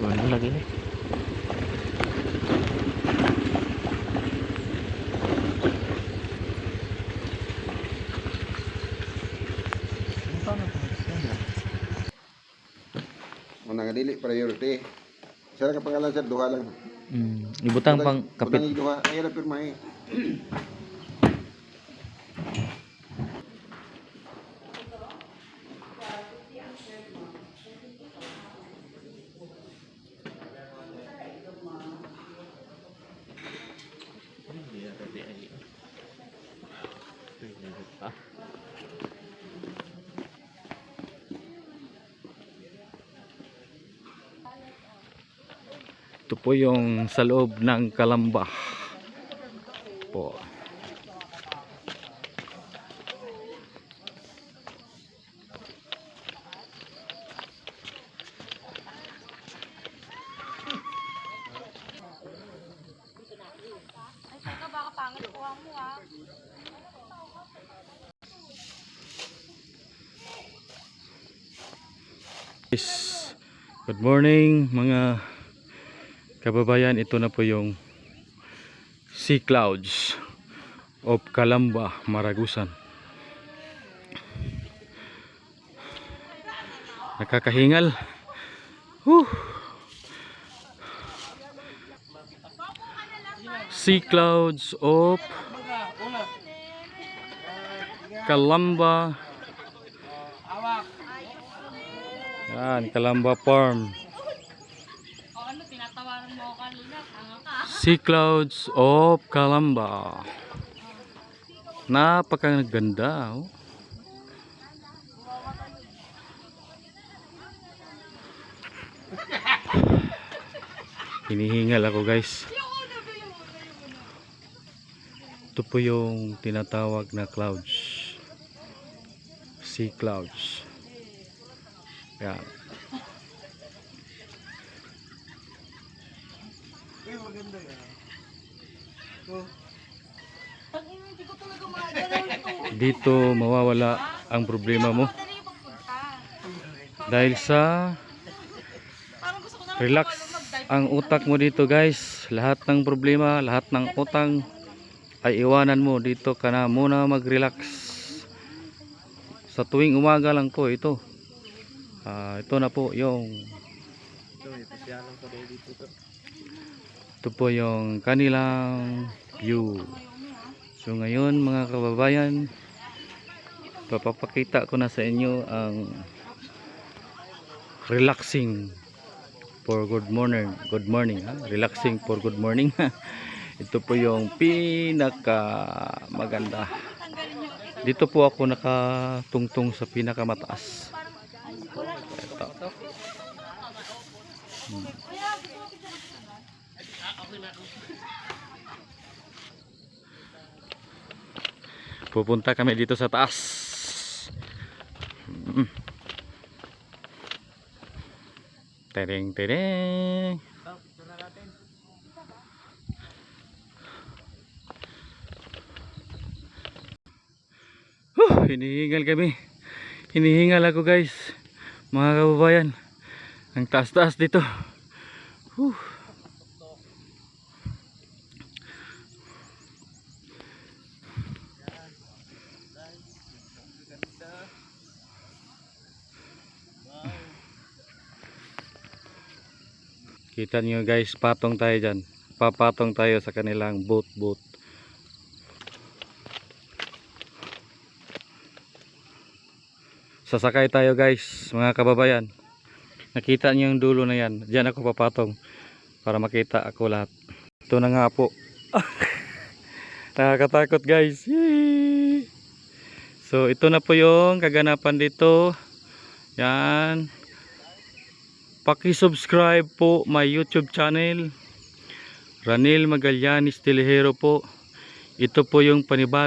Ano lagi ni? Muna nga dili priority. Sa ka pangalan sa duha lang. Ibutang pang kapit. Budang duha ay ra pirmahe. Ito po yung sa loob ng Kalamba po. Good morning mga kababayan, ito na po yung Sea Clouds of Kalamba, Maragusan. Nakakahingal. Sea Clouds of Kalamba. Yan, Kalamba Farm. Sea Clouds of Kalamba. Napakaganda, oh. Hinihingal ako, guys. Ito po yung tinatawag na clouds. Sea Clouds. Yan. Dito mawawala ang problema mo dahil sa relax ang utak mo dito, guys. Lahat ng problema, lahat ng utang ay iwanan mo dito ka na muna mag-relax. Sa tuwing umaga lang po ito. Ito na po yung ito po yung kanilang view. So ngayon mga kababayan, papapakita ko na sa inyo ang relaxing for good morning. Good morning, ha? Relaxing for good morning. Ito po yung pinaka maganda. Dito po ako nakatungtong sa pinakamataas. Ito. Pupunta kami dito sa taas. Tereng tereng. Hinihingal kami. Hinihingal ako, guys. Mga kababayan. Ang taas-taas dito. Kita nyo, guys, patong tayo dyan. Papatong tayo sa kanilang boat. Sasakay tayo, guys, mga kababayan. Nakita nyo yung dulo na yan. Diyan ako papatong para makita ako lahat. Ito na nga po. Nakakatakot, guys. Yay! So ito na po yung kaganapan dito. Yan. Paki-subscribe po my YouTube channel. Ranil Magallanes Telehero po. Ito po yung panibag